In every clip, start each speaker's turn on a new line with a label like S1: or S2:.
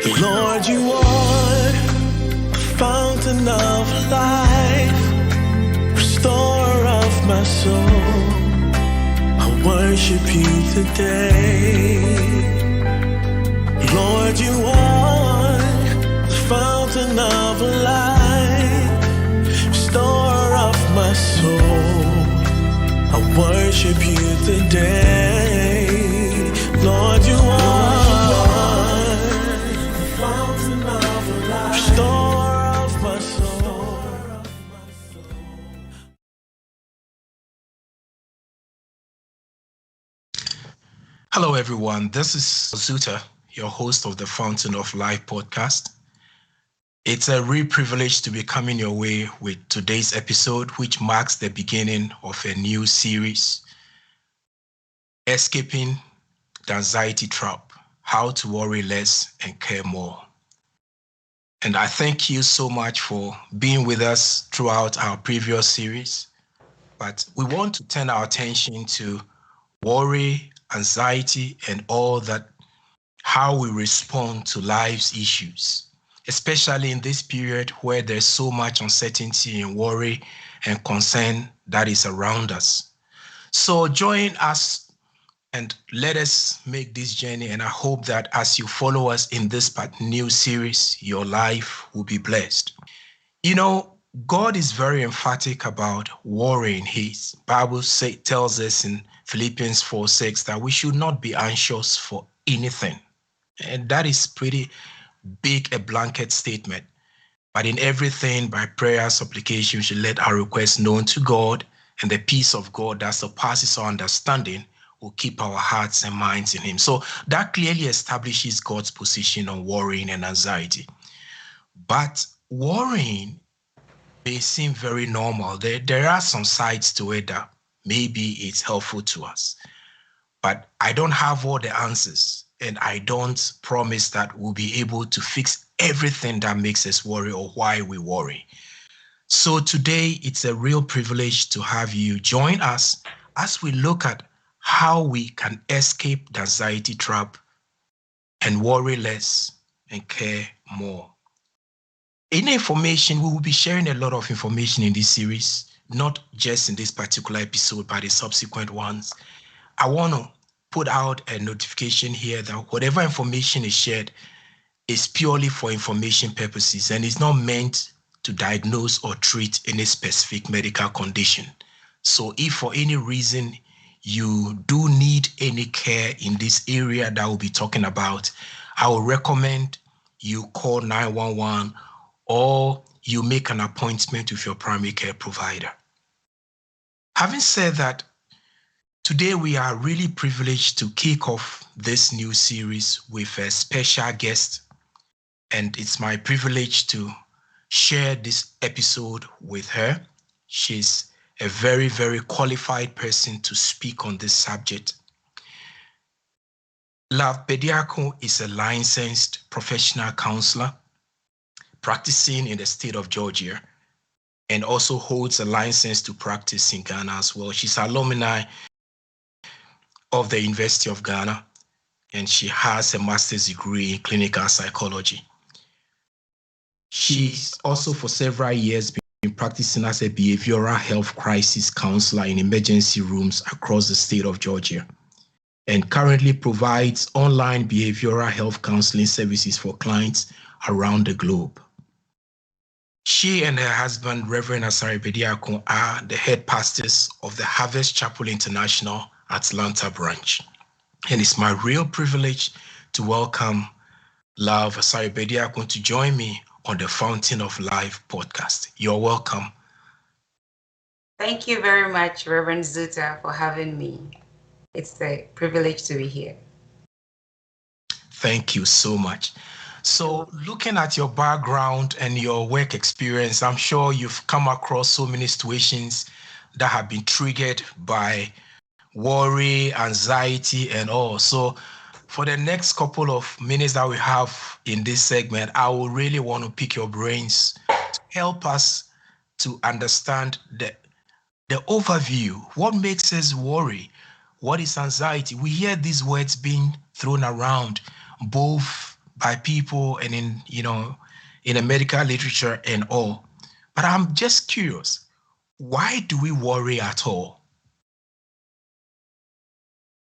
S1: Lord, you are the fountain of life, restorer of my soul. I worship you today. Lord, you are the fountain of life, restorer of my soul. I worship you today. Lord, you are the fountain of life, restorer of my soul.
S2: Hello, everyone. This is Zuta, your host of the Fountain of Life podcast. It's a real privilege to be coming your way with today's episode, which marks the beginning of a new series, Escaping the Anxiety Trap, How to Worry Less and Care More. And I thank you so much for being with us throughout our previous series. But we want to turn our attention to worry, anxiety, and all that, how we respond to life's issues, especially in this period where there's so much uncertainty and worry and concern that is around us. So join us and let us make this journey. And I hope that as you follow us in this new series, your life will be blessed. You know, God is very emphatic about worrying. His Bible tells us in Philippians 4:6 that we should not be anxious for anything. And that is pretty big, a blanket statement. But in everything, by prayer, supplication, we should let our requests known to God, and the peace of God that surpasses our understanding will keep our hearts and minds in Him. So that clearly establishes God's position on worrying and anxiety. But worrying may seem very normal. There are some sides to it that maybe it's helpful to us. But I don't have all the answers, and I don't promise that we'll be able to fix everything that makes us worry or why we worry. So today, it's a real privilege to have you join us as we look at how we can escape the anxiety trap and worry less and care more. In information, we will be sharing a lot of information in this series, not just in this particular episode, but in subsequent ones. I want to put out a notification here that whatever information is shared is purely for information purposes and is not meant to diagnose or treat any specific medical condition. So if for any reason you do need any care in this area that we'll be talking about, I would recommend you call 911 or you make an appointment with your primary care provider. Having said that, today we are really privileged to kick off this new series with a special guest, and it's my privilege to share this episode with her. She's a very, very qualified person to speak on this subject. Bediako is a licensed professional counselor practicing in the state of Georgia and also holds a license to practice in Ghana as well. She's alumni of the University of Ghana, and she has a master's degree in clinical psychology. She's also for several years been practicing as a behavioral health crisis counselor in emergency rooms across the state of Georgia, and currently provides online behavioral health counseling services for clients around the globe. She and her husband, Reverend Asari Bediako, are the head pastors of the Harvest Chapel International Atlanta branch. And it's my real privilege to welcome Love Asari Bediako to join me on the Fountain of Life podcast. You're welcome.
S3: Thank you very much, Reverend Zuta, for having me. It's a privilege to be here.
S2: Thank you so much. So looking at your background and your work experience, I'm sure you've come across so many situations that have been triggered by worry, anxiety, and all. So for the next couple of minutes that we have in this segment, I would really want to pick your brains to help us to understand the overview. What makes us worry? What is anxiety? We hear these words being thrown around, both by people and in the medical literature and all. But I'm just curious, why do we worry at all?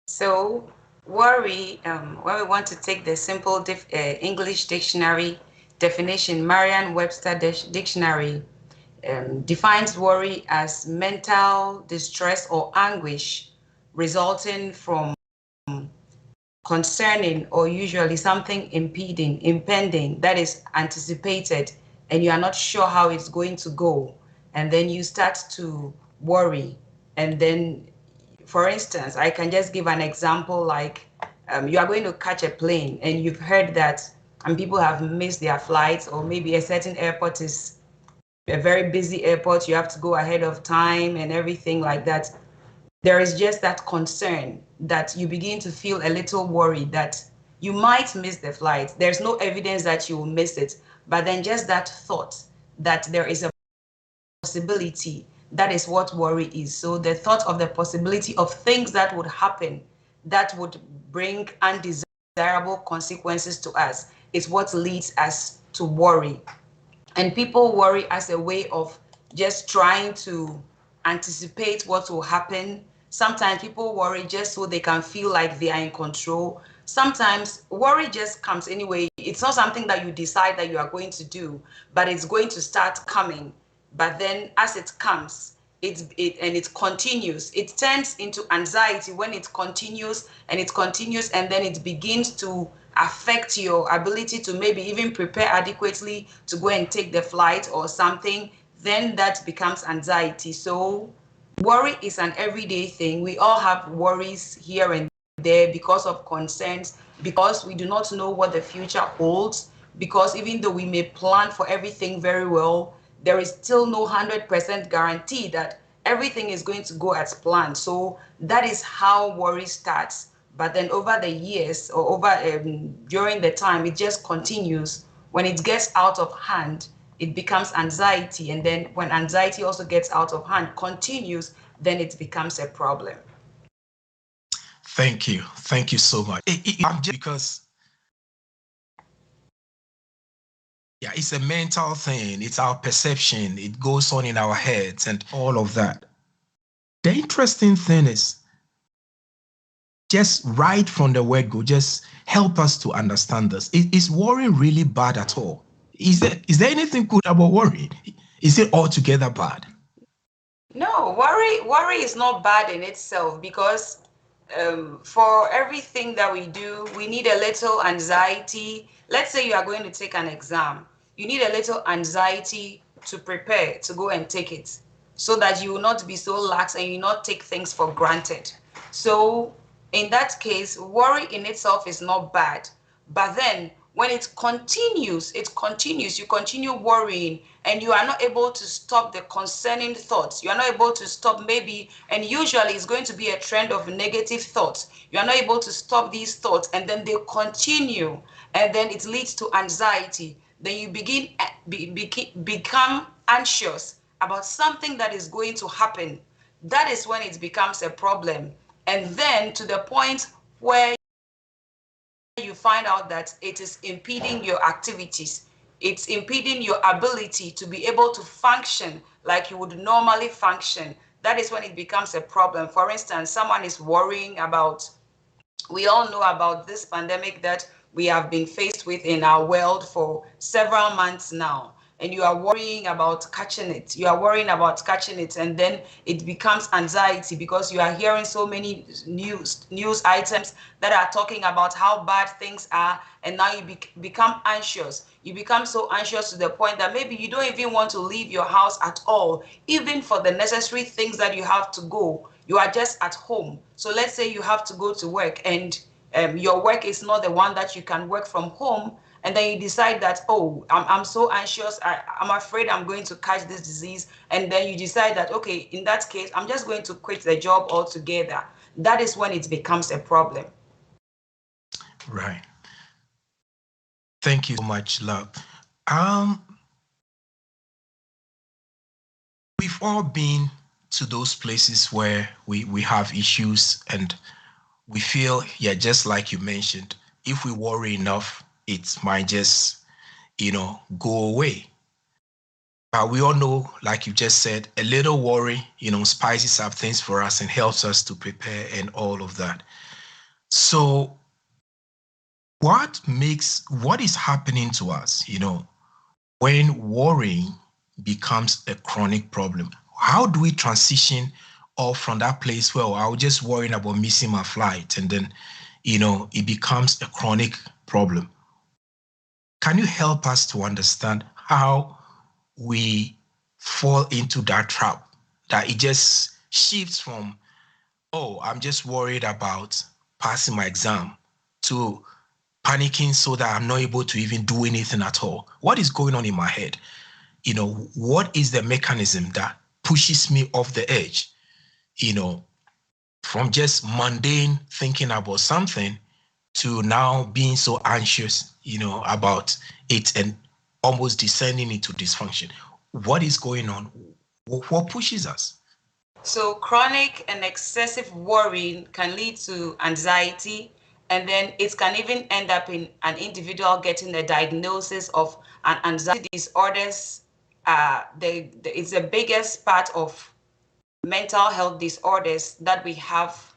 S3: So worry, when we want to take the simple English dictionary definition, Merriam-Webster dictionary defines worry as mental distress or anguish resulting from concerning or usually something impending that is anticipated, and you are not sure how it's going to go, and then you start to worry. And then, for instance, I can just give an example like you are going to catch a plane and you've heard that and people have missed their flights, or maybe a certain airport is a very busy airport, you have to go ahead of time and everything like that. There is just that concern that you begin to feel a little worried that you might miss the flight. There's no evidence that you will miss it, but then just that thought that there is a possibility, that is what worry is. So the thought of the possibility of things that would happen that would bring undesirable consequences to us is what leads us to worry. And people worry as a way of just trying to anticipate what will happen. Sometimes people worry just so they can feel like they are in control. Sometimes worry just comes anyway. It's not something that you decide that you are going to do, but it's going to start coming. But then as it comes, it continues. It turns into anxiety when it continues and it continues, and then it begins to affect your ability to maybe even prepare adequately to go and take the flight or something. Then that becomes anxiety. So worry is an everyday thing. We all have worries here and there because of concerns, because we do not know what the future holds, because even though we may plan for everything very well, there is still no 100% guarantee that everything is going to go as planned. So that is how worry starts. But then over the years or during the time, it just continues. When it gets out of hand, it becomes anxiety. And then when anxiety also gets out of hand, continues, then it becomes a problem.
S2: Thank you. Thank you so much. I'm just because, yeah, it's a mental thing. It's our perception. It goes on in our heads and all of that. The interesting thing is, just right from the word go, just help us to understand this. Is worry really bad at all? Is there anything good about worry? Is it altogether bad?
S3: No, worry is not bad in itself, because for everything that we do, we need a little anxiety. Let's say you are going to take an exam. You need a little anxiety to prepare to go and take it, so that you will not be so lax and you not take things for granted. So in that case, worry in itself is not bad. But then when it continues, you continue worrying and you are not able to stop the concerning thoughts. You are not able to stop maybe, and usually it's going to be a trend of negative thoughts. You are not able to stop these thoughts, and then they continue, and then it leads to anxiety. Then you become anxious about something that is going to happen. That is when it becomes a problem. And then to the point where you find out that it is impeding your activities. It's impeding your ability to be able to function like you would normally function. That is when it becomes a problem. For instance, someone is worrying about, we all know about this pandemic that we have been faced with in our world for several months now, and you are worrying about catching it. You are worrying about catching it, and then it becomes anxiety because you are hearing so many news items that are talking about how bad things are, and now you become anxious. You become so anxious to the point that maybe you don't even want to leave your house at all, even for the necessary things that you have to go. You are just at home. So let's say you have to go to work, and your work is not the one that you can work from home, and then you decide that, oh, I'm so anxious, I'm afraid I'm going to catch this disease, and then you decide that, okay, in that case, I'm just going to quit the job altogether. That is when it becomes a problem.
S2: Right. Thank you so much, love. Um, we've all been to those places where we have issues and we feel, yeah, just like you mentioned, if we worry enough, it might just, go away. But we all know, like you just said, a little worry, spices up things for us and helps us to prepare and all of that. So what is happening to us, when worrying becomes a chronic problem? How do we transition off from that place where I was just worrying about missing my flight and then, it becomes a chronic problem? Can you help us to understand how we fall into that trap, that it just shifts from, oh, I'm just worried about passing my exam, to panicking so that I'm not able to even do anything at all? What is going on in my head? What is the mechanism that pushes me off the edge, from just mundane thinking about something to now being so anxious, about it and almost descending into dysfunction? What is going on? What pushes us?
S3: So chronic and excessive worrying can lead to anxiety, and then it can even end up in an individual getting a diagnosis of an anxiety disorders. It's the biggest part of mental health disorders that we have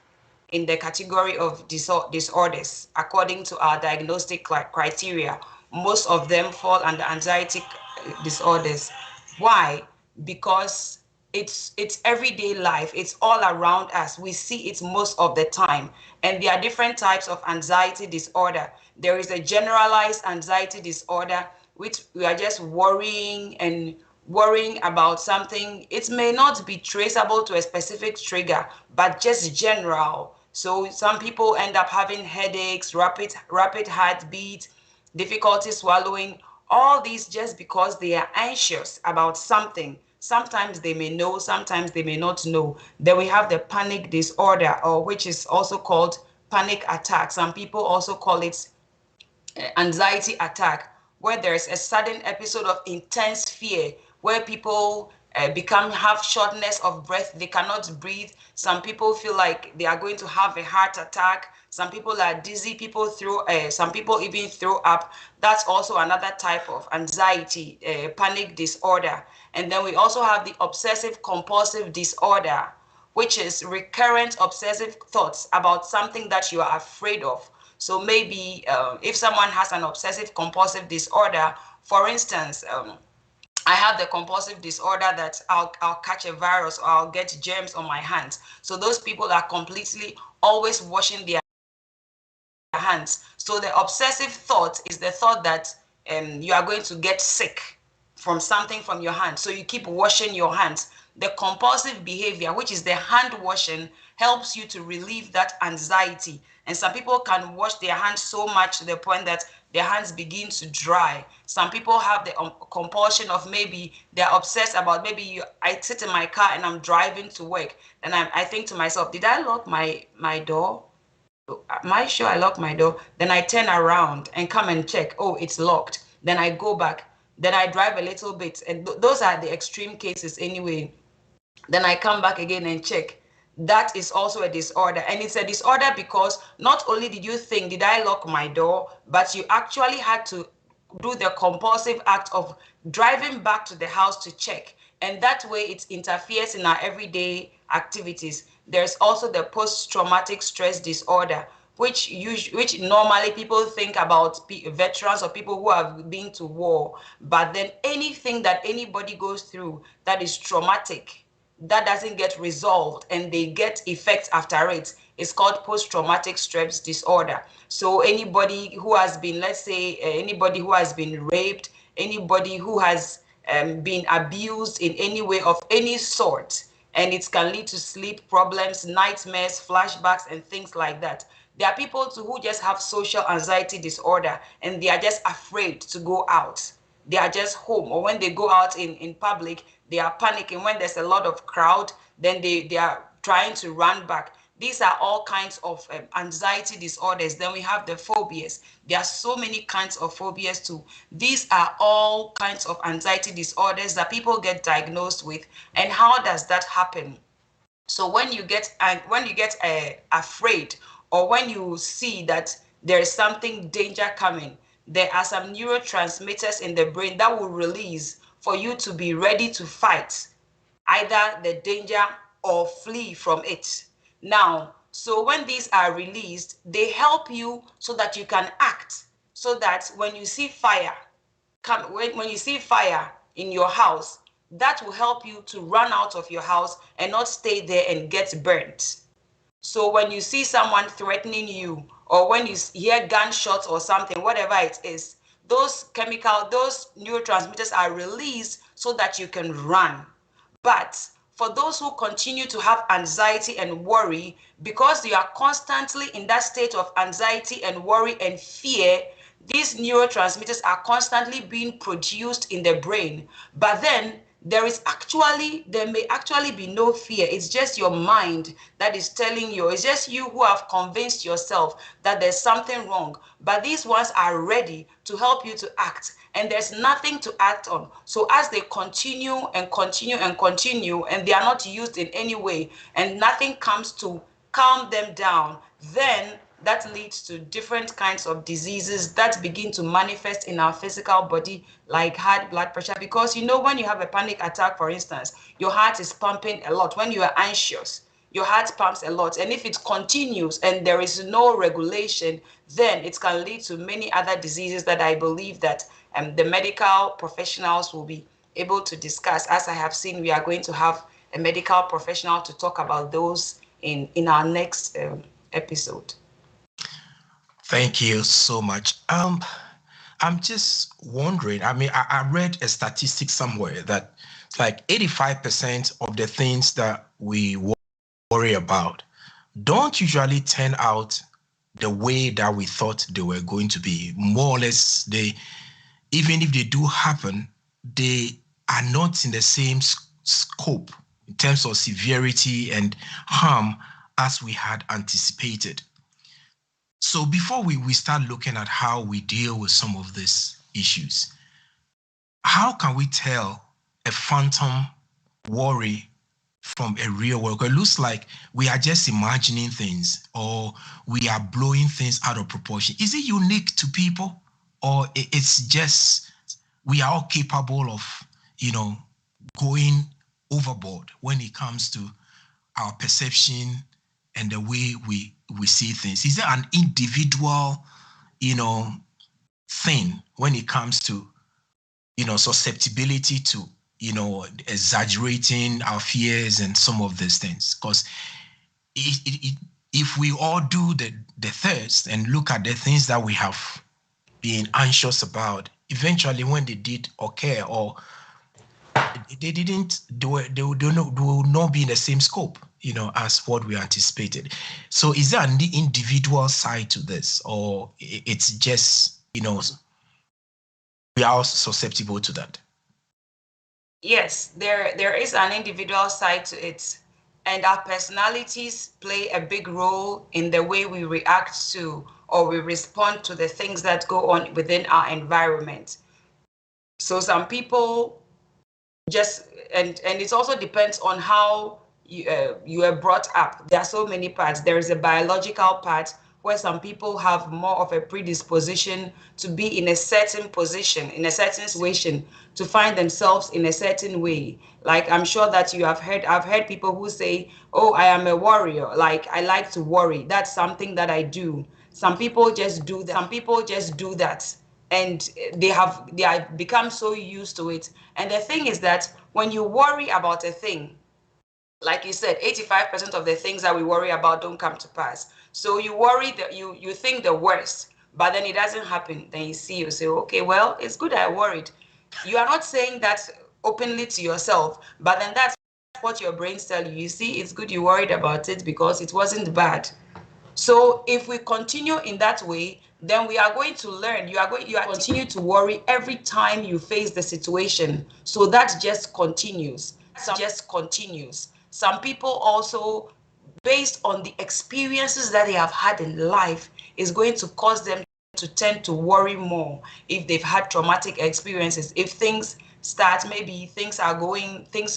S3: in the category of disorders. According to our diagnostic criteria, most of them fall under anxiety disorders. Why? Because it's everyday life. It's all around us. We see it most of the time. And there are different types of anxiety disorder. There is a generalized anxiety disorder, which we are just worrying about something. It may not be traceable to a specific trigger, but just general. So some people end up having headaches, rapid heartbeat, difficulty swallowing, all these just because they are anxious about something. Sometimes they may know, sometimes they may not know. Then we have the panic disorder, or which is also called panic attack. Some people also call it anxiety attack, where there's a sudden episode of intense fear where people have shortness of breath. They cannot breathe. Some people feel like they are going to have a heart attack. Some people are dizzy. Some people even throw up. That's also another type of anxiety, panic disorder. And then we also have the obsessive compulsive disorder, which is recurrent obsessive thoughts about something that you are afraid of. So maybe if someone has an obsessive compulsive disorder, for instance, I have the compulsive disorder that I'll catch a virus or I'll get germs on my hands. So those people are completely always washing their hands. So the obsessive thought is the thought that you are going to get sick from something from your hand. So you keep washing your hands. The compulsive behavior, which is the hand washing, helps you to relieve that anxiety. And some people can wash their hands so much to the point that their hands begin to dry. Some people have the compulsion of, maybe they're obsessed about, I sit in my car and I'm driving to work, and I think to myself, did I lock my door? Am I sure I locked my door? Then I turn around and come and check. Oh, it's locked. Then I go back. Then I drive a little bit. And those are the extreme cases anyway. Then I come back again and check. That is also a disorder. And it's a disorder because not only did you think, did I lock my door? But you actually had to do the compulsive act of driving back to the house to check. And that way it interferes in our everyday activities. There's also the post-traumatic stress disorder, which normally people think about veterans or people who have been to war. But then anything that anybody goes through that is traumatic, that doesn't get resolved and they get effects after it, is called post-traumatic stress disorder. So anybody who has been, let's say, anybody who has been raped, anybody who has been abused in any way of any sort, and it can lead to sleep problems, nightmares, flashbacks, and things like that. There are people too who just have social anxiety disorder and they are just afraid to go out. They are just home, or when they go out in public, they are panicking. When there's a lot of crowd, then they are trying to run back. These are all kinds of anxiety disorders. Then we have the phobias. There are so many kinds of phobias too. These are all kinds of anxiety disorders that people get diagnosed with. And how does that happen? So when you get afraid, or when you see that there is something danger coming, there are some neurotransmitters in the brain that will release for you to be ready to fight either the danger or flee from it. Now, so when these are released, they help you so that you can act, so that when you see fire, when you see fire in your house, that will help you to run out of your house and not stay there and get burnt. So when you see someone threatening you, or when you hear gunshots or something, whatever it is, those neurotransmitters are released so that you can run. But for those who continue to have anxiety and worry, because you are constantly in that state of anxiety and worry and fear, these neurotransmitters are constantly being produced in the brain. But then there may actually be no fear. It's just your mind that is telling you, it's just you who have convinced yourself that there's something wrong. But these ones are ready to help you to act, and there's nothing to act on. So as they continue and continue and continue, and they are not used in any way, and nothing comes to calm them down, then that leads to different kinds of diseases that begin to manifest in our physical body, like high blood pressure. Because when you have a panic attack, for instance, your heart is pumping a lot. When you are anxious, your heart pumps a lot, and if it continues and there is no regulation, then it can lead to many other diseases that I believe that the medical professionals will be able to discuss. As I have seen, we are going to have a medical professional to talk about those in our next episode.
S2: Thank you so much. I'm just wondering, I read a statistic somewhere that it's like 85% of the things that we worry about don't usually turn out the way that we thought they were going to be. More or less, even if they do happen, they are not in the same scope in terms of severity and harm as we had anticipated. So before we start looking at how we deal with some of these issues, how can we tell a phantom worry from a real world? It looks like we are just imagining things, or we are blowing things out of proportion. Is it unique to people, or it's just we are all capable of, going overboard when it comes to our perception and the way we see things? Is there an individual, thing when it comes to, susceptibility to, exaggerating our fears and some of these things? Because if we all do the thirst and look at the things that we have been anxious about, eventually when they did occur, or they didn't do it, they will not be in the same scope, as what we anticipated. So is there an individual side to this, or it's just, we are all susceptible to that?
S3: Yes, there is an individual side to it, and our personalities play a big role in the way we react to or we respond to the things that go on within our environment. So some people just, and it also depends on how you were brought up. There are so many parts. There is a biological part where some people have more of a predisposition to be in a certain position, in a certain situation, to find themselves in a certain way. Like I'm sure that I've heard people who say, oh, I am a warrior. Like I like to worry. That's something that I do. Some people just do that. And they have become so used to it. And the thing is that when you worry about a thing, like you said, 85% of the things that we worry about don't come to pass. So you worry that you think the worst, but then it doesn't happen. Then you say, okay, well, it's good I worried. You are not saying that openly to yourself, but then that's what your brains tell you. You see, it's good you worried about it because it wasn't bad. So if we continue in that way, then we are going to learn. You are continue to worry every time you face the situation. So that just continues. Some people also, based on the experiences that they have had in life, is going to cause them to tend to worry more if they've had traumatic experiences. If things start, maybe things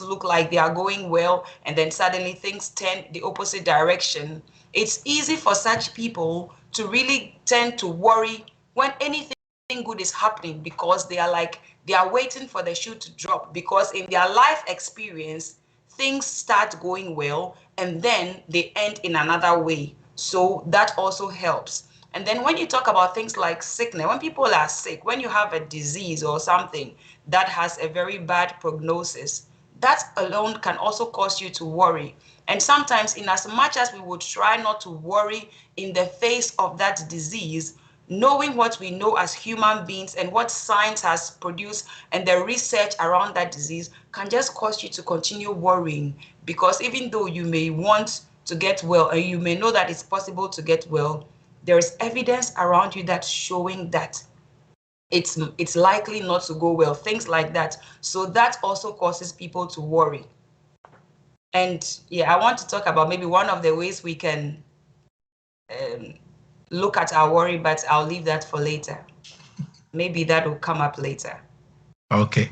S3: look like they are going well, and then suddenly things turn the opposite direction. It's easy for such people to really tend to worry when anything good is happening, because they are waiting for the shoe to drop, because in their life experience things start going well and then they end in another way. So that also helps. And then when you talk about things like sickness, when people are sick, when you have a disease or something that has a very bad prognosis, that alone can also cause you to worry. And sometimes, in as much as we would try not to worry in the face of that disease, knowing what we know as human beings and what science has produced and the research around that disease can just cause you to continue worrying, because even though you may want to get well and you may know that it's possible to get well, there is evidence around you that's showing that it's likely not to go well, things like that. So that also causes people to worry. And yeah, I want to talk about maybe one of the ways we can look at our worry, but I'll leave that for later. Maybe that will come up later.
S2: Okay.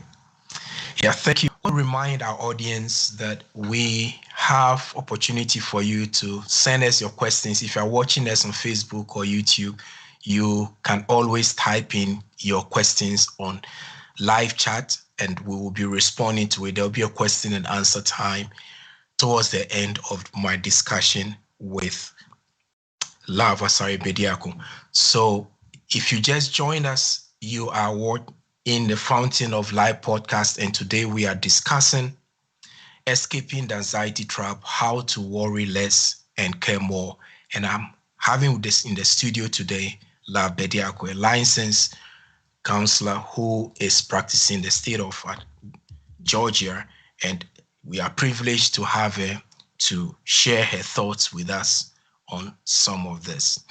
S2: Yeah, thank you. I want to remind our audience that we have opportunity for you to send us your questions. If you're watching us on Facebook or YouTube, you can always type in your questions on live chat and we will be responding to it. There'll be a question and answer time towards the end of my discussion with Bediako. So if you just joined us, you are in the Fountain of Life podcast, and today we are discussing escaping the anxiety trap, how to worry less and care more. And I'm having this in the studio today, Bediako, a licensed counselor who is practicing the state of Georgia, and we are privileged to have her to share her thoughts with us on some of this.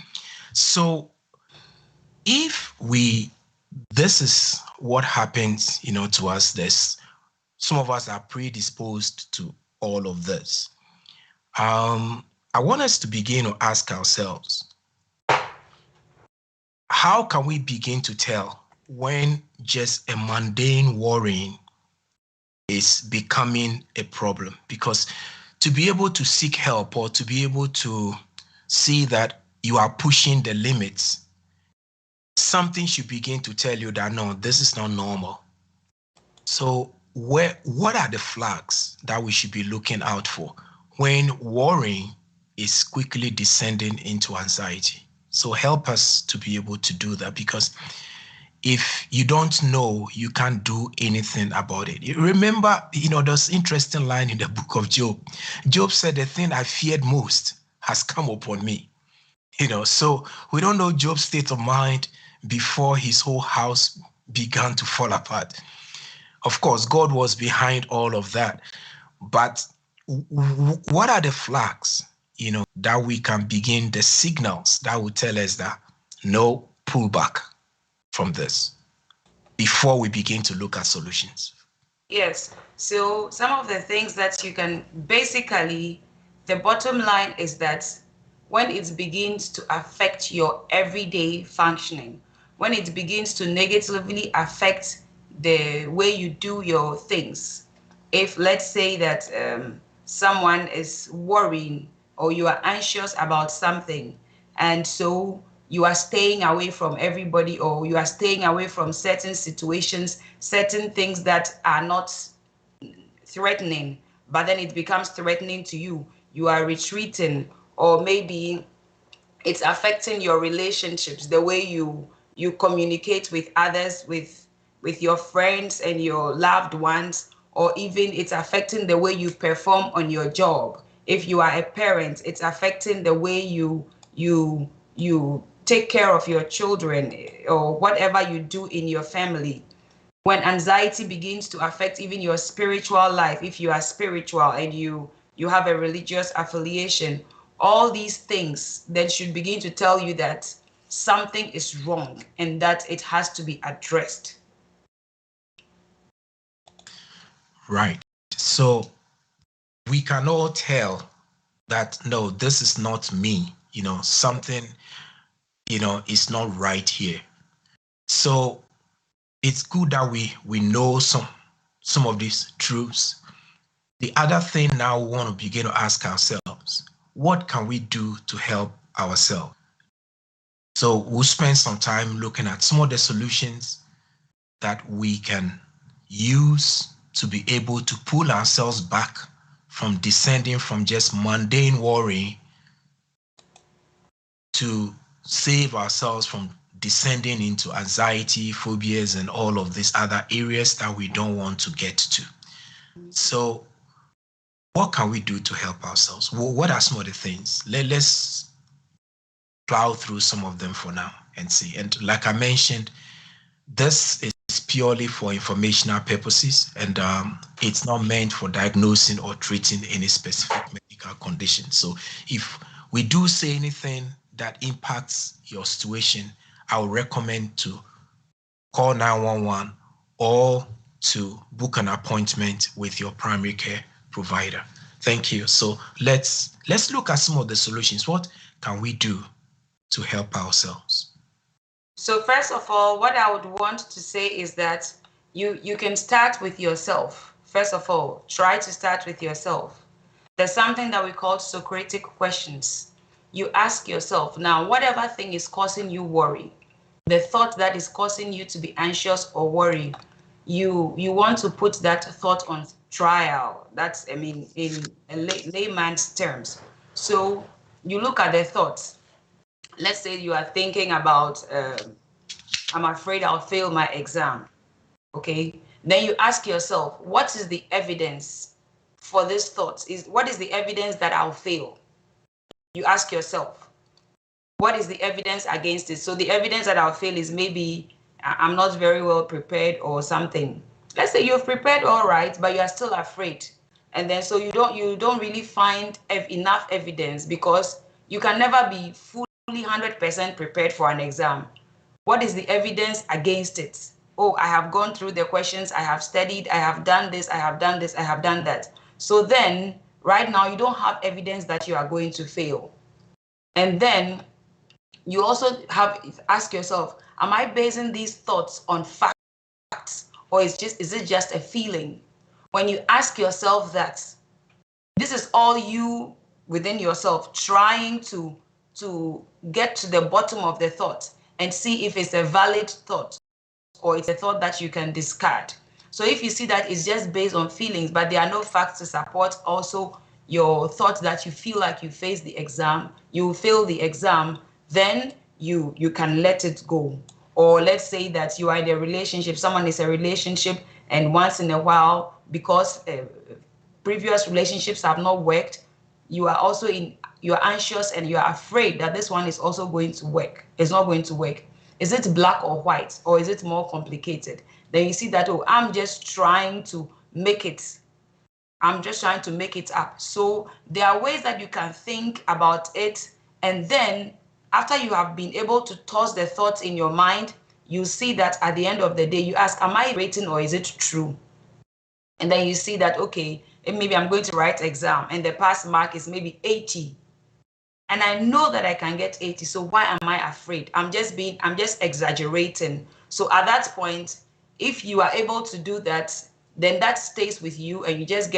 S2: So this is what happens, to us. Some of us are predisposed to all of this. I want us to begin to ask ourselves, how can we begin to tell when just a mundane worrying is becoming a problem? Because to be able to seek help or to be able to see that you are pushing the limits, something should begin to tell you that, no, this is not normal. So what are the flags that we should be looking out for when worrying is quickly descending into anxiety? So help us to be able to do that, because if you don't know, you can't do anything about it. You remember, there's interesting line in the book of Job. Job said, the thing I feared most has come upon me. So we don't know Job's state of mind before his whole house began to fall apart. Of course, God was behind all of that. But what are the flags, that we can begin, the signals that will tell us that no, pull back from this before we begin to look at solutions?
S3: Yes. So some of the things that you can basically, the bottom line is that when it begins to affect your everyday functioning, when it begins to negatively affect the way you do your things, if let's say that someone is worrying or you are anxious about something, and so you are staying away from everybody, or you are staying away from certain situations, certain things that are not threatening, but then it becomes threatening to you, you are retreating, or maybe it's affecting your relationships, the way you communicate with others, with your friends and your loved ones, or even it's affecting the way you perform on your job. If you are a parent, it's affecting the way you take care of your children, or whatever you do in your family. When anxiety begins to affect even your spiritual life, if you are spiritual and you have a religious affiliation, all these things then should begin to tell you that something is wrong and that it has to be addressed.
S2: Right. So we can all tell that, no, this is not me, something, is not right here. So it's good that we know some of these truths. The other thing now we want to begin to ask ourselves, what can we do to help ourselves? So we'll spend some time looking at some of the solutions that we can use to be able to pull ourselves back from descending from just mundane worry to save ourselves from descending into anxiety, phobias, and all of these other areas that we don't want to get to. So what can we do to help ourselves? What are some of the things? Let's plow through some of them for now and see. And like I mentioned, this is purely for informational purposes, and it's not meant for diagnosing or treating any specific medical condition. So if we do say anything that impacts your situation, I would recommend to call 911 or to book an appointment with your primary care provider. Thank you. So let's look at some of the solutions. What can we do to help ourselves?
S3: So first of all, what I would want to say is that you can start with yourself. First of all, try to start with yourself. There's something that we call Socratic questions. You ask yourself, now, whatever thing is causing you worry, the thought that is causing you to be anxious or worry, you want to put that thought on trial. That's, I mean, in a layman's terms. So you look at the thoughts. Let's say you are thinking about, I'm afraid I'll fail my exam. Okay. Then you ask yourself, what is the evidence for this thought? What is the evidence that I'll fail? You ask yourself, what is the evidence against it? So the evidence that I'll fail is maybe I'm not very well prepared or something. Let's say you've prepared all right, but you are still afraid. And then so you don't really find enough evidence, because you can never be fully 100% prepared for an exam. What is the evidence against it? Oh, I have gone through the questions, I have studied, I have done this, I have done this, I have done that. So then right now you don't have evidence that you are going to fail. And then you also have ask yourself, am I basing these thoughts on facts, or is it just a feeling? When you ask yourself that, this is all you within yourself trying to get to the bottom of the thought and see if it's a valid thought or it's a thought that you can discard. So if you see that it's just based on feelings, but there are no facts to support also your thought that you feel like you face the exam, you fail the exam, then you can let it go. Or let's say that you are in a relationship, someone is a relationship, and once in a while, because previous relationships have not worked, you are also you're anxious and you're afraid that this one is also going to work. It's not going to work. Is it black or white, or is it more complicated? Then you see that, oh, I'm just trying to make it. I'm just trying to make it up. So there are ways that you can think about it, and then after you have been able to toss the thoughts in your mind, you see that at the end of the day, you ask, am I rating or is it true? And then you see that, okay, maybe I'm going to write exam and the pass mark is maybe 80. And I know that I can get 80. So why am I afraid? I'm just exaggerating. So at that point, if you are able to do that, then that stays with you and you just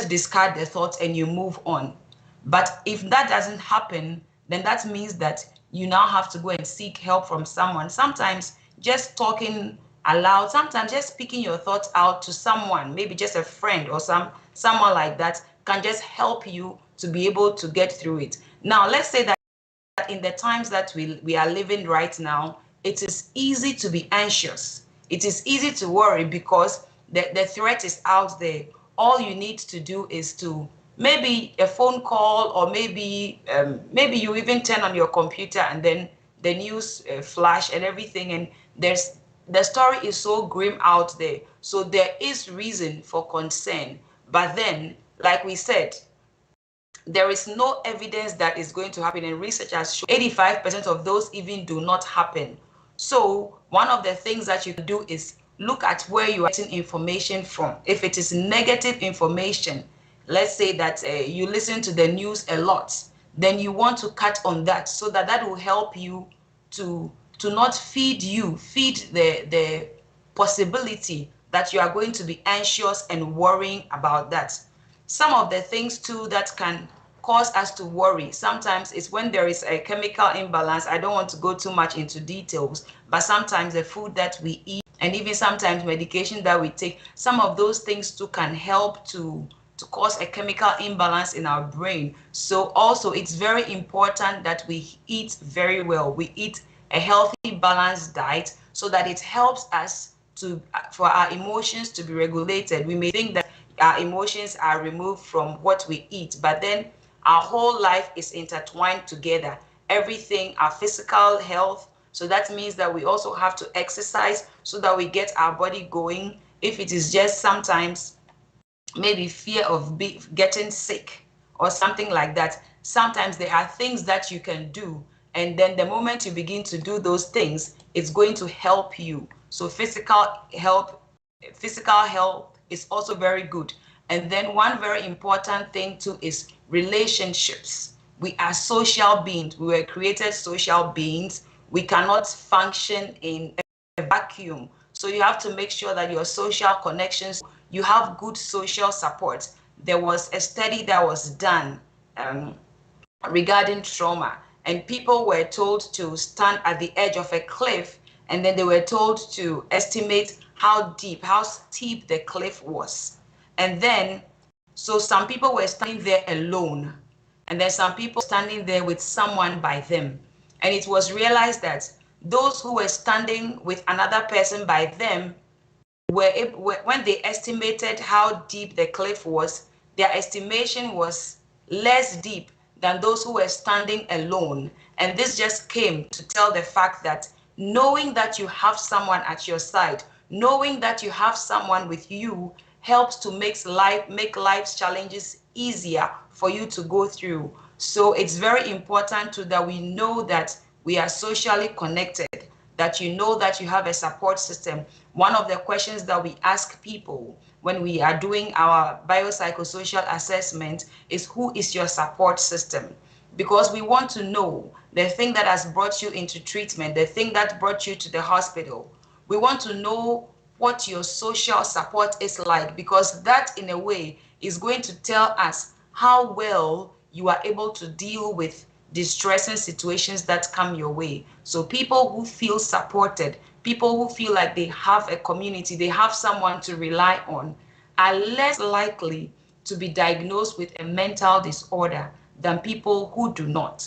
S3: discard the thoughts and you move on. But if that doesn't happen, then that means that you now have to go and seek help from someone. Sometimes just talking aloud, sometimes just speaking your thoughts out to someone, maybe just a friend or someone like that, can just help you to be able to get through it. Now, let's say that in the times that we are living right now, it is easy to be anxious. It is easy to worry because the threat is out there. All you need to do is to maybe a phone call, or maybe you even turn on your computer and then the news flash and everything, and the story is so grim out there. So there is reason for concern. But then, like we said, there is no evidence that is going to happen, and research has shown 85% of those even do not happen. So one of the things that you can do is look at where you are getting information from. If it is negative information, let's say that you listen to the news a lot, then you want to cut on that, so that will help you to not feed the possibility that you are going to be anxious and worrying about that. Some of the things too that can cause us to worry. Sometimes it's when there is a chemical imbalance. I don't want to go too much into details, but sometimes the food that we eat and even sometimes medication that we take, some of those things too can help to cause a chemical imbalance in our brain. So also it's very important that we eat very well. We eat a healthy, balanced diet so that it helps us to for our emotions to be regulated. We may think that our emotions are removed from what we eat, but then our whole life is intertwined together. Everything, our physical health. So that means that we also have to exercise so that we get our body going. If it is just sometimes maybe fear of getting sick or something like that, sometimes there are things that you can do, and then the moment you begin to do those things, it's going to help you. So physical health is also very good. And then one very important thing too is relationships. We are social beings. We were created social beings. We cannot function in a vacuum. So you have to make sure that your social connections, you have good social support. There was a study that was done regarding trauma, and people were told to stand at the edge of a cliff, and then they were told to estimate how deep, how steep the cliff was. And then, so some people were standing there alone, and then some people standing there with someone by them. And it was realized that those who were standing with another person by them when they estimated how deep the cliff was, their estimation was less deep than those who were standing alone. And this just came to tell the fact that knowing that you have someone at your side, knowing that you have someone with you, helps to make life's challenges easier for you to go through. So it's very important too that we know that we are socially connected, that you know that you have a support system. One of the questions that we ask people when we are doing our biopsychosocial assessment is, who is your support system? Because we want to know the thing that has brought you into treatment, the thing that brought you to the hospital. We want to know what your social support is like, because that in a way is going to tell us how well you are able to deal with distressing situations that come your way. So people who feel supported, people who feel like they have a community, they have someone to rely on, are less likely to be diagnosed with a mental disorder than people who do not.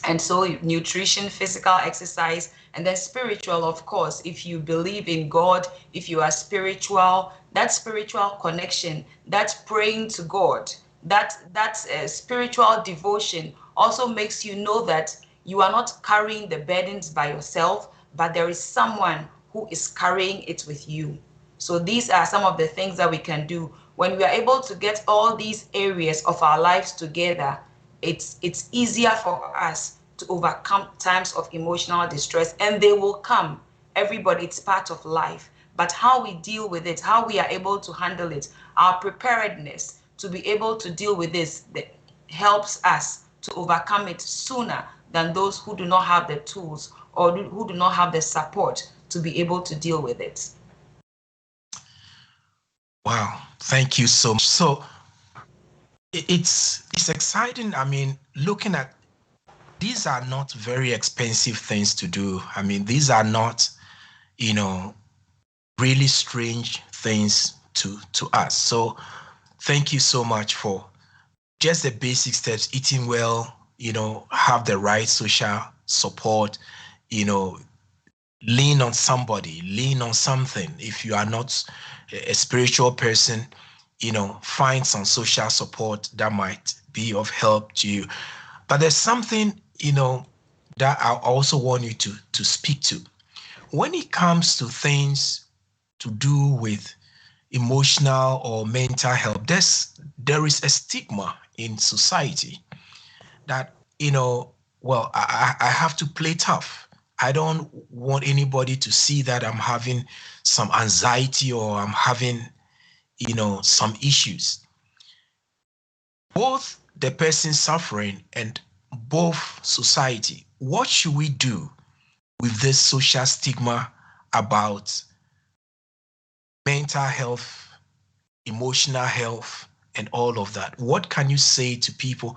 S3: And so nutrition, physical exercise, and then spiritual, of course. If you believe in God, if you are spiritual, that spiritual connection, that praying to God, that spiritual devotion also makes you know that you are not carrying the burdens by yourself, but there is someone who is carrying it with you. So these are some of the things that we can do. When we are able to get all these areas of our lives together, it's easier for us to overcome times of emotional distress, and they will come. Everybody, it's part of life. But how we deal with it, how we are able to handle it, our preparedness to be able to deal with this, that helps us to overcome it sooner than those who do not have the tools or who do not have the support to be able to deal with it.
S2: Wow, thank you so much. So it's exciting. I mean, looking at, these are not very expensive things to do. I mean, these are not, really strange things to us. So thank you so much for just the basic steps: eating well, have the right social support, lean on somebody, lean on something. If you are not a spiritual person, find some social support that might be of help to you. But there's something, that I also want you to speak to. When it comes to things to do with emotional or mental health, there is a stigma in society that, well, I have to play tough. I don't want anybody to see that I'm having some anxiety or I'm having, some issues. Both the person suffering and both society, what should we do with this social stigma about mental health, emotional health, and all of that. What can you say to people,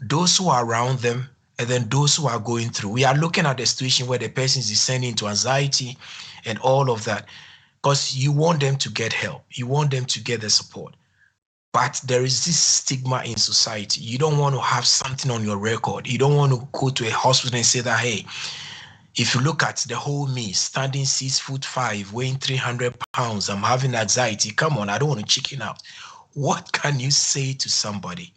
S2: those who are around them, and then those who are going through? We are looking at the situation where the person is descending into anxiety and all of that, because you want them to get help. You want them to get the support. But there is this stigma in society. You don't want to have something on your record. You don't want to go to a hospital and say that, hey, if you look at the whole me, standing 6'5", weighing 300 pounds, I'm having anxiety. Come on, I don't want to chicken out. What can you say to somebody,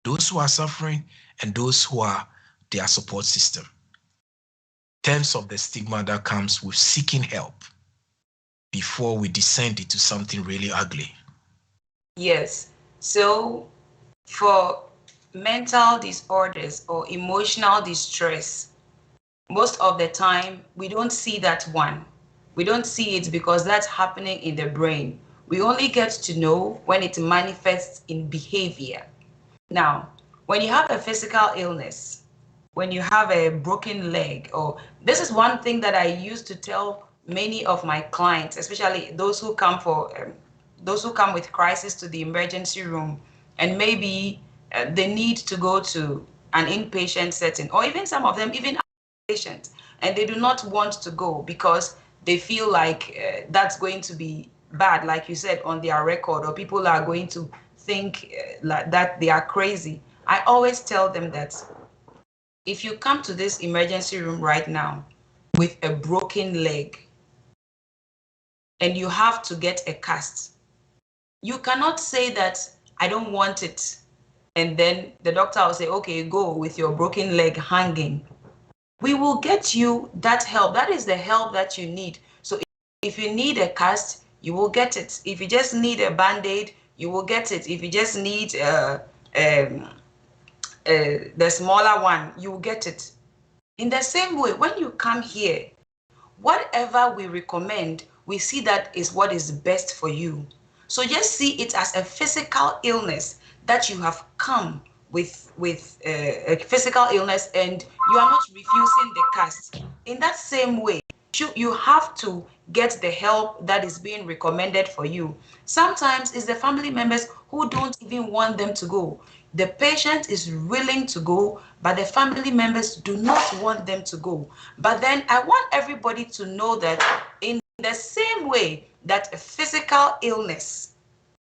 S2: those who are suffering and those who are their support system, in terms of the stigma that comes with seeking help before we descend into something really ugly?
S3: Yes. So for mental disorders or emotional distress, most of the time we don't see that one. We don't see it because that's happening in the brain. We only get to know when it manifests in behavior. Now, when you have a physical illness, when you have a broken leg, or this is one thing that I used to tell many of my clients, especially those who come with crisis to the emergency room, and maybe they need to go to an inpatient setting, or even some of them even outpatient, and they do not want to go because they feel like that's going to be bad, like you said, on their record, or people are going to think like that they are crazy. I always tell them that if you come to this emergency room right now with a broken leg and you have to get a cast, you cannot say that I don't want it. And then the doctor will say, okay, go with your broken leg hanging. We will get you that help. That is the help that you need. So if you need a cast, you will get it. If you just need a band-aid, you will get it. If you just need the smaller one, you will get it. In the same way, when you come here, whatever we recommend, we see that is what is best for you. So just see it as a physical illness that you have come with a physical illness, and you are not refusing the cast. In that same way, you have to get the help that is being recommended for you. Sometimes it's the family members who don't even want them to go. The patient is willing to go, but the family members do not want them to go. But then I want everybody to know that in the same way that a physical illness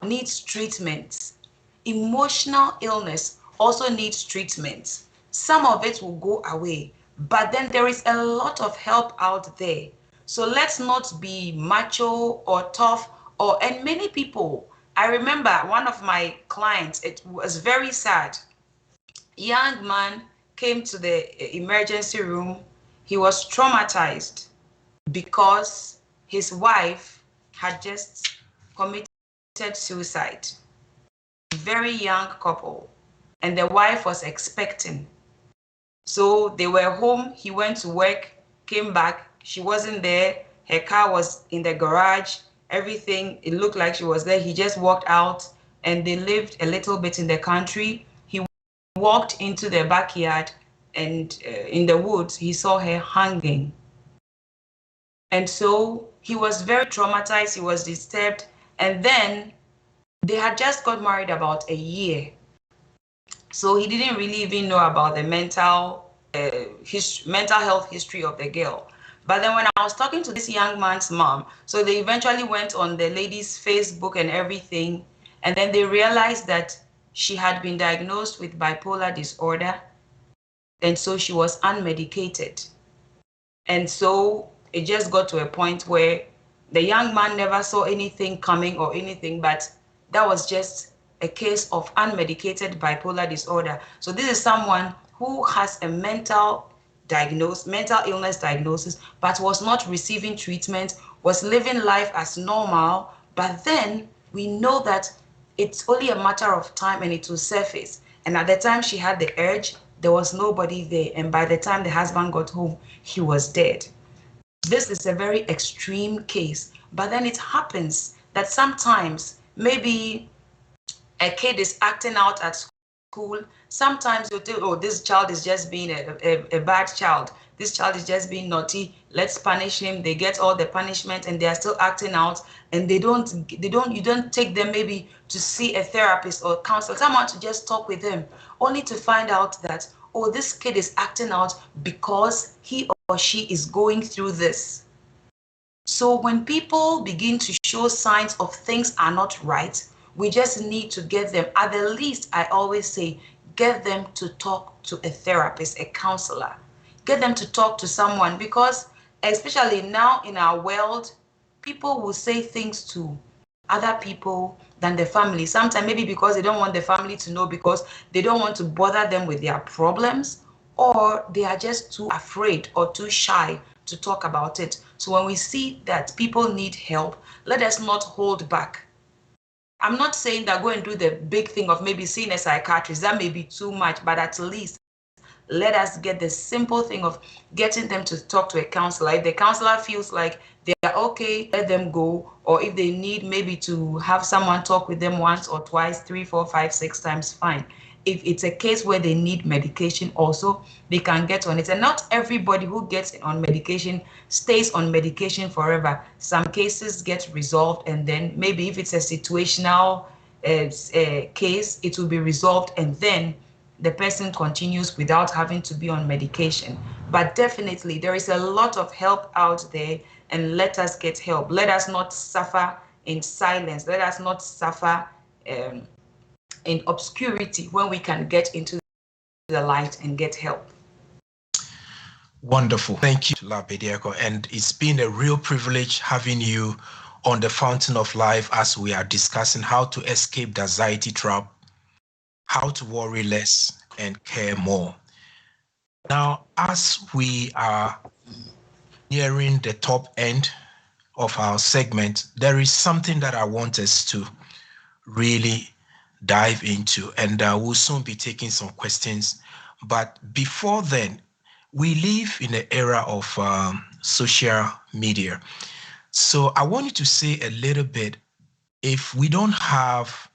S3: needs treatment, emotional illness also needs treatment. Some of it will go away, but then there is a lot of help out there. So let's not be macho or tough, and many people. I remember one of my clients, it was very sad. Young man came to the emergency room. He was traumatized because his wife had just committed suicide. Very young couple, and the wife was expecting. So they were home. He went to work, came back. She wasn't there. Her car was in the garage. Everything, it looked like she was there. He just walked out, and they lived a little bit in the country. He walked into the backyard, and in the woods, he saw her hanging. And so he was very traumatized. He was disturbed. And then they had just got married about a year. So he didn't really even know about the mental health history of the girl. But then when I was talking to this young man's mom, so they eventually went on the lady's Facebook and everything, and then they realized that she had been diagnosed with bipolar disorder, and so she was unmedicated. And so it just got to a point where the young man never saw anything coming or anything, but that was just a case of unmedicated bipolar disorder. So this is someone who has a mental illness diagnosis, but was not receiving treatment, was living life as normal. But then we know that it's only a matter of time and it will surface. And at the time she had the urge, there was nobody there. And by the time the husband got home, he was dead. This is a very extreme case. But then it happens that sometimes maybe a kid is acting out at school, sometimes you tell, oh, this child is just being a bad child. This child is just being naughty. Let's punish him. They get all the punishment and they are still acting out, and you don't take them maybe to see a therapist or counselor, someone to just talk with them, only to find out that, oh, this kid is acting out because he or she is going through this. So when people begin to show signs of things are not right, we just need to get them, at the least, I always say, get them to talk to a therapist, a counselor. Get them to talk to someone, because especially now in our world, people will say things to other people than the family. Sometimes maybe because they don't want the family to know, because they don't want to bother them with their problems, or they are just too afraid or too shy to talk about it. So when we see that people need help, let us not hold back. I'm not saying that go and do the big thing of maybe seeing a psychiatrist. That may be too much, but at least let us get the simple thing of getting them to talk to a counselor. If the counselor feels like they are okay, let them go. Or if they need maybe to have someone talk with them once or twice, 3, 4, 5, 6 times, fine. If it's a case where they need medication also, they can get on it. And not everybody who gets on medication stays on medication forever. Some cases get resolved, and then maybe if it's a situational case, it will be resolved, and then the person continues without having to be on medication. But definitely, there is a lot of help out there, and let us get help. Let us not suffer in silence. Let us not suffer in obscurity when we can get into the light and get help.
S2: Wonderful. Thank you, Bediako. And it's been a real privilege having you on the Fountain of Life as we are discussing how to escape the anxiety trap, how to worry less and care more. Now, as we are nearing the top end of our segment, there is something that I want us to really dive into, and we'll soon be taking some questions. But before then, we live in the era of social media. So I want you to say a little bit, if we don't have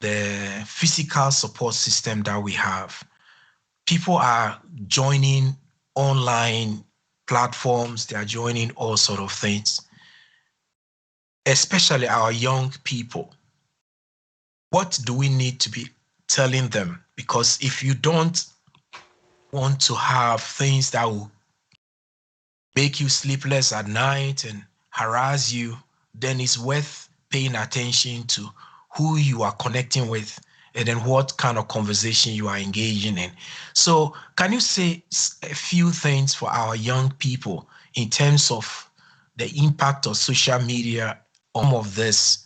S2: the physical support system that we have, people are joining online platforms, they are joining all sort of things, especially our young people. What do we need to be telling them? Because if you don't want to have things that will make you sleepless at night and harass you, then it's worth paying attention to who you are connecting with and then what kind of conversation you are engaging in. So can you say a few things for our young people in terms of the impact of social media on of this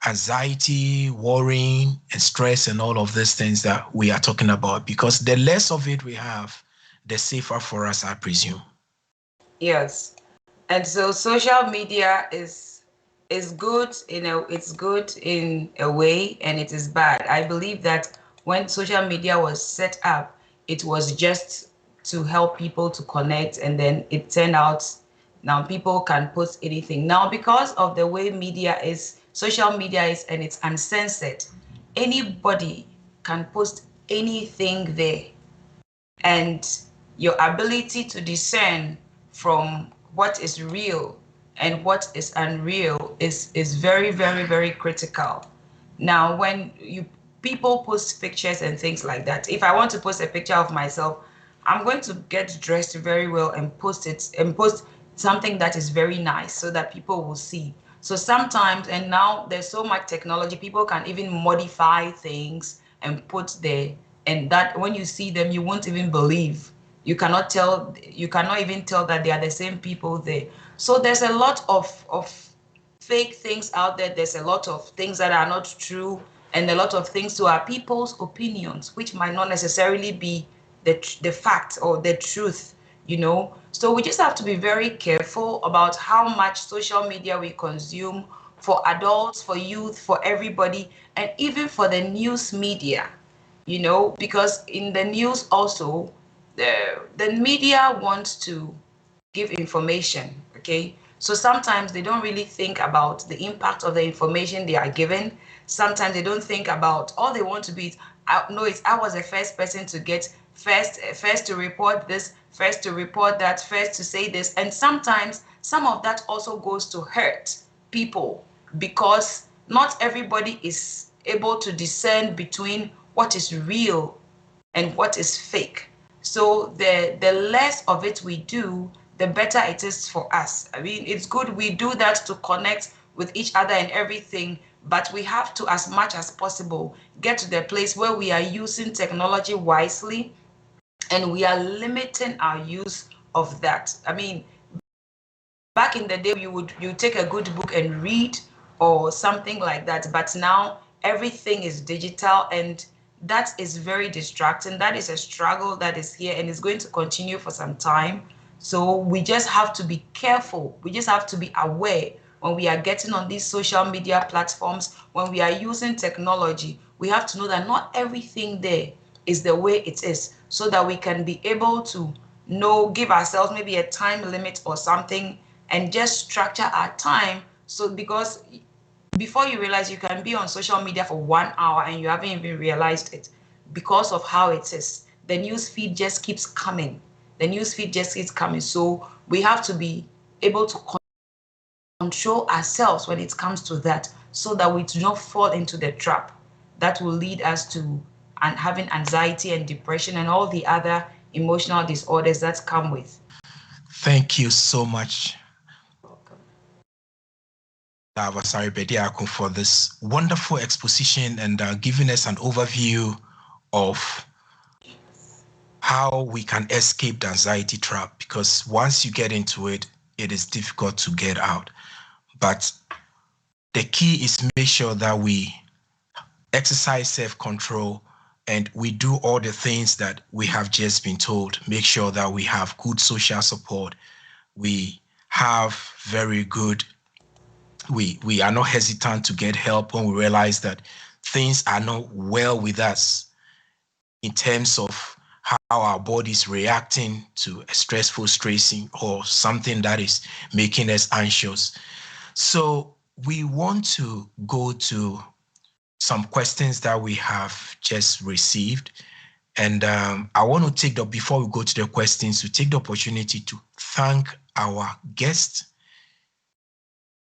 S2: anxiety, worrying, and stress, and all of these things that we are talking about? Because the less of it we have, the safer for us, I presume.
S3: Yes. And so social media is good, it's good in a way, and it is bad. I believe that when social media was set up, it was just to help people to connect, and then it turned out now people can post anything. Now, because of the way social media is, and it's uncensored, anybody can post anything there. And your ability to discern from what is real and what is unreal is very, very, very critical. Now, when people post pictures and things like that, if I want to post a picture of myself, I'm going to get dressed very well and post it, and post something that is very nice so that people will see. So sometimes, and now there's so much technology, people can even modify things and put there, and that when you see them, you won't even believe. You cannot even tell that they are the same people there. So there's a lot of fake things out there. There's a lot of things that are not true, and a lot of things to our people's opinions, which might not necessarily be the fact or the truth, So we just have to be very careful about how much social media we consume, for adults, for youth, for everybody, and even for the news media, because in the news also, the media wants to give information, okay? So sometimes they don't really think about the impact of the information they are given. Sometimes they don't think about, all they want to be is, I know it. I was the first person to get first to report this, first to report that, first to say this. And sometimes some of that also goes to hurt people, because not everybody is able to discern between what is real and what is fake. So the less of it we do, the better it is for us. I mean, it's good we do that to connect with each other and everything, but we have to, as much as possible, get to the place where we are using technology wisely and we are limiting our use of that. I mean, back in the day, you take a good book and read or something like that, but now everything is digital, and that is very distracting. That is a struggle that is here and is going to continue for some time. So we just have to be careful. We just have to be aware when we are getting on these social media platforms, when we are using technology. We have to know that not everything there is the way it is, so that we can be able to know, give ourselves maybe a time limit or something, and just structure our time. So because before you realize, you can be on social media for 1 hour and you haven't even realized it, because of how it is. The news feed just keeps coming. The news feed just keeps coming. So we have to be able to control ourselves when it comes to that, so that we do not fall into the trap that will lead us to having anxiety and depression and all the other emotional disorders that come with.
S2: Thank you so much, Bediako, for this wonderful exposition and giving us an overview of how we can escape the anxiety trap, because once you get into it, it is difficult to get out. But the key is to make sure that we exercise self-control and we do all the things that we have just been told. Make sure that we have good social support. We have very good, we are not hesitant to get help when we realize that things are not well with us in terms of how our body is reacting to a stressful stressing or something that is making us anxious. So we want to go to some questions that we have just received. And I want to take before we go to the questions, to take the opportunity to thank our guest.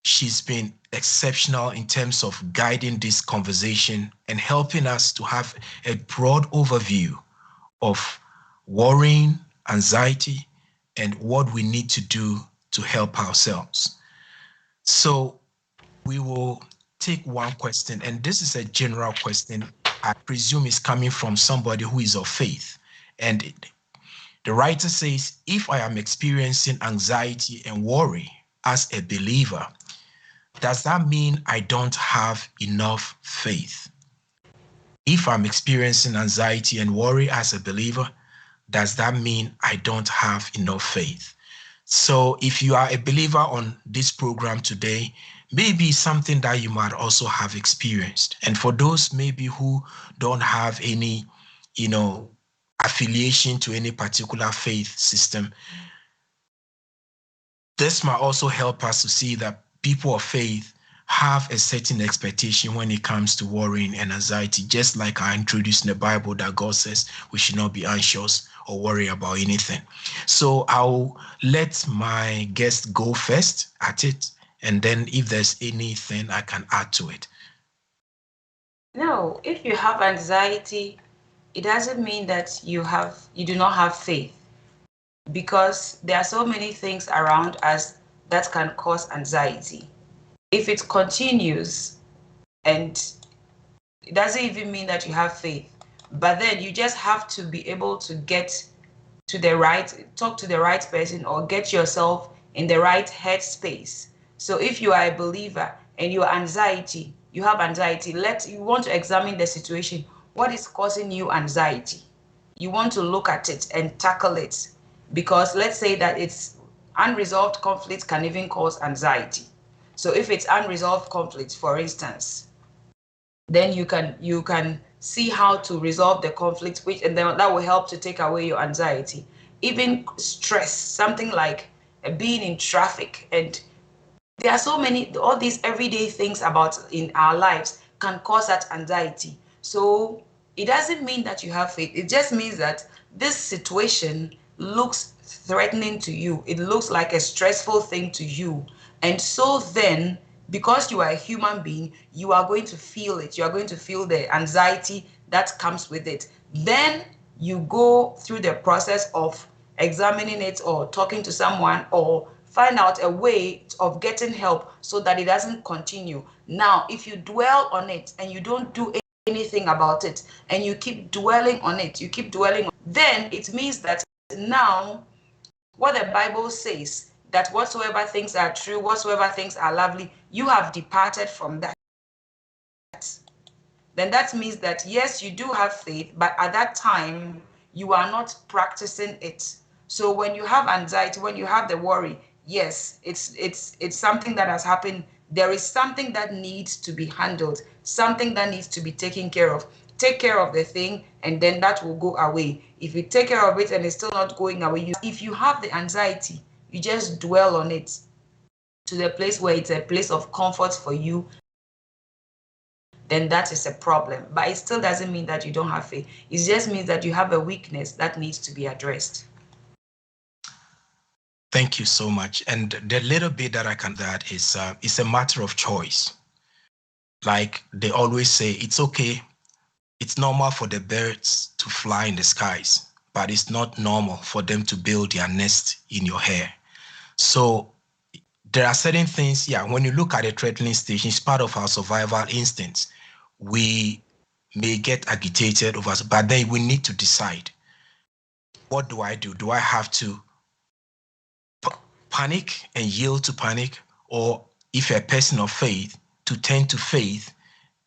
S2: She's been exceptional in terms of guiding this conversation and helping us to have a broad overview of worrying, anxiety, and what we need to do to help ourselves. So we will take one question, and this is a general question. I presume is coming from somebody who is of faith. And the writer says, if I am experiencing anxiety and worry as a believer, does that mean I don't have enough faith? If I'm experiencing anxiety and worry as a believer, does that mean I don't have enough faith? So if you are a believer on this program today, maybe something that you might also have experienced. And for those maybe who don't have any, affiliation to any particular faith system, this might also help us to see that people of faith have a certain expectation when it comes to worrying and anxiety, just like I introduced in the Bible that God says we should not be anxious or worry about anything. So I'll let my guest go first at it, and then if there's anything I can add to it.
S3: No, if you have anxiety, it doesn't mean that you do not have faith, because there are so many things around us that can cause anxiety. If it continues, and it doesn't even mean that you have faith, but then you just have to be able to talk to the right person, or get yourself in the right headspace. So if you are a believer and you have anxiety, you want to examine the situation. What is causing you anxiety? You want to look at it and tackle it, because let's say that it's unresolved conflict can even cause anxiety. So if it's unresolved conflict, for instance, then you can see how to resolve the conflict, and then that will help to take away your anxiety. Even stress, something like being in traffic, and there are so many, all these everyday things about in our lives can cause that anxiety. So it doesn't mean that you have faith. It just means that this situation looks threatening to you. It looks like a stressful thing to you. And so then, because you are a human being, you are going to feel it. You are going to feel the anxiety that comes with it. Then you go through the process of examining it or talking to someone or find out a way of getting help so that it doesn't continue. Now, if you dwell on it and you don't do anything about it and you keep dwelling on it, then it means that now what the Bible says, that whatsoever things are true, whatsoever things are lovely, you have departed from that. Then that means that yes, you do have faith, but at that time you are not practicing it. So when you have anxiety, when you have the worry, yes, it's something that has happened. There is something that needs to be handled, something that needs to be taken care of. Take care of the thing and then that will go away. If you take care of it and it's still not going away, if you have the anxiety, you just dwell on it to the place where it's a place of comfort for you, then that is a problem. But it still doesn't mean that you don't have faith. It just means that you have a weakness that needs to be addressed.
S2: Thank you so much. And the little bit that I can add is it's a matter of choice. Like they always say, it's okay. It's normal for the birds to fly in the skies, but it's not normal for them to build their nest in your hair. So there are certain things, when you look at a threatening stage, it's part of our survival instincts. We may get agitated over, but then we need to decide, what do I do? Do I have to panic and yield to panic, or if a person of faith, to turn to faith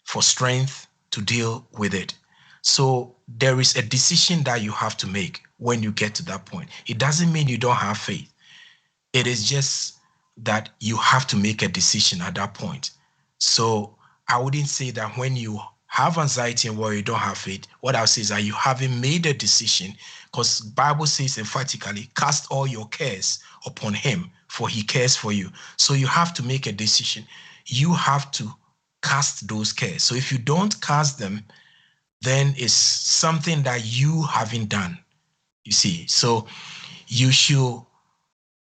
S2: for strength to deal with it? So there is a decision that you have to make when you get to that point. It doesn't mean you don't have faith. It is just that you have to make a decision at that point. So I wouldn't say that when you have anxiety and worry, you don't have faith. What I'll say is that you haven't made a decision, because Bible says emphatically, cast all your cares upon him, for he cares for you. So you have to make a decision. You have to cast those cares. So if you don't cast them, then it's something that you haven't done, you see. So you should,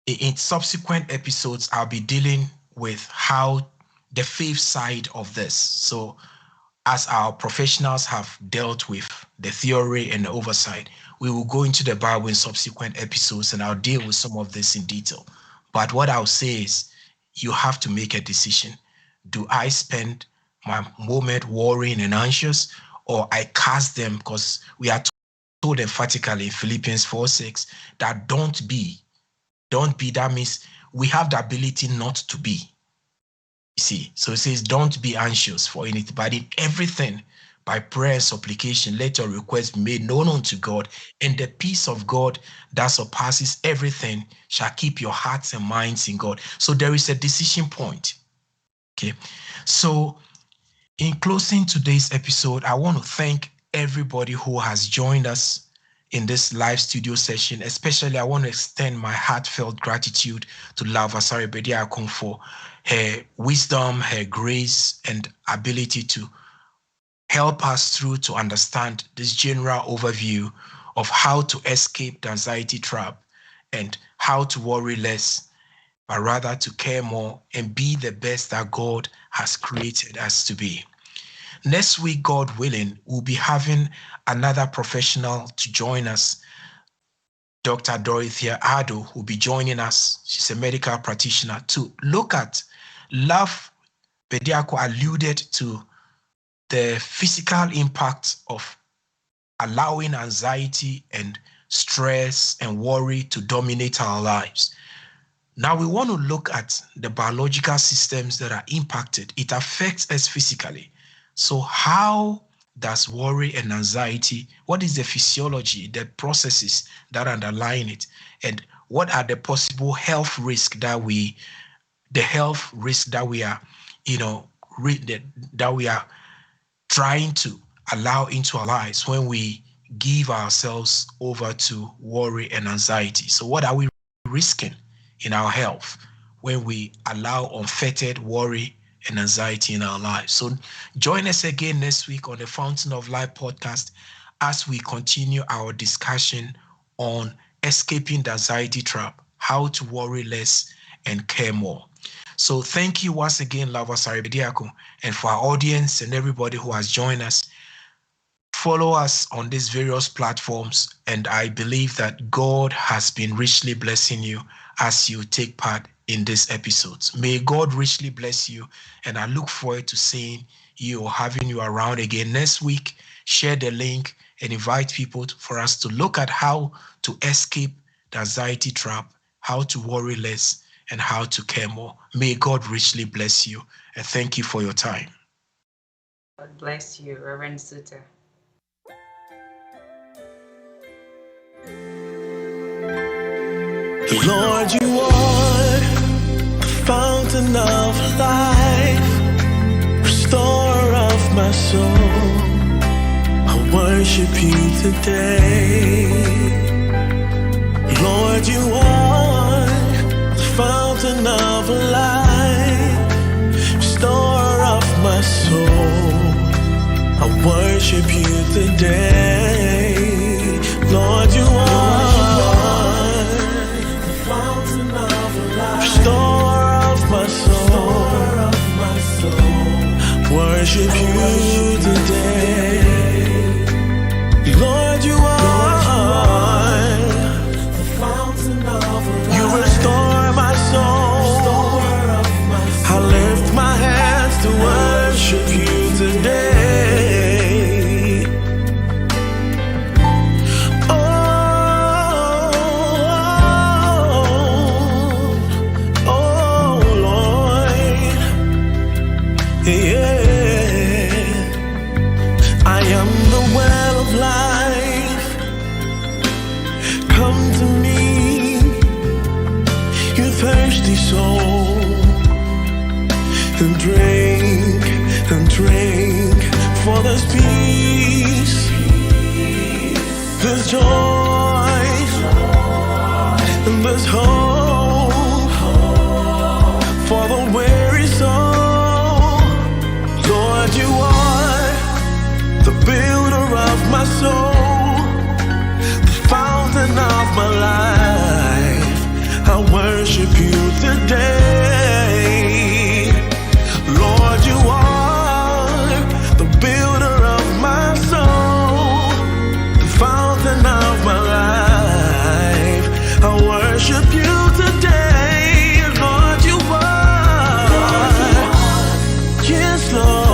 S2: in subsequent episodes, I'll be dealing with how the faith side of this. So as our professionals have dealt with the theory and the oversight, we will go into the Bible in subsequent episodes and I'll deal with some of this in detail. But what I'll say is you have to make a decision. Do I spend my moment worrying and anxious, or I cast them? Because we are told emphatically in Philippians 4:6 that don't be. That means we have the ability not to be. You see, so it says, don't be anxious for anything, but in everything, by prayer and supplication, let your requests be made known unto God, and the peace of God that surpasses everything shall keep your hearts and minds in God. So there is a decision point. Okay. So in closing today's episode, I want to thank everybody who has joined us in this live studio session. Especially, I want to extend my heartfelt gratitude to Lavasari Bediako for her wisdom, her grace, and ability to help us through to understand this general overview of how to escape the anxiety trap and how to worry less, but rather to care more and be the best that God has created us to be. Next week, God willing, we'll be having another professional to join us. Dr. Dorothea Ado will be joining us. She's a medical practitioner to look at love. Bediako alluded to the physical impact of allowing anxiety and stress and worry to dominate our lives. Now we want to look at the biological systems that are impacted. It affects us physically. So how does worry and anxiety, what is the physiology, the processes that underlie it, and what are the possible health risks that we are, that we are trying to allow into our lives when we give ourselves over to worry and anxiety? So what are we risking in our health when we allow unfettered worry and anxiety in our lives. So join us again next week on the Fountain of Life podcast as we continue our discussion on escaping the anxiety trap, how to worry less and care more. So thank you once again, lovers, Bediako, and for our audience and everybody who has joined us. Follow us on these various platforms, and I believe that God has been richly blessing you as you take part in these episodes. May God richly bless you, and I look forward to seeing you or having you around again next week. Share the link and invite people for us to look at how to escape the anxiety trap, how to worry less, and how to care more. May God richly bless you, and thank you for your time.
S3: God bless you, Reverend Zuta.
S1: Lord, you are the fountain of life, restorer of my soul. I worship you today. Lord, you are the fountain of life, restorer of my soul. I worship you today. Lord, you are the fountain of life, restorer of my soul. Worship you today. Lord, you are the fountain of life. You restore my soul. I lift my hands to worship you today. Soul, and drink, for there's peace, there's joy, and there's hope for the weary soul. Lord, you are the builder of my soul, the fountain of my life. I worship you today. Lord, you are the builder of my soul, the fountain of my life. I worship you today. Lord, you are. Yes, Lord.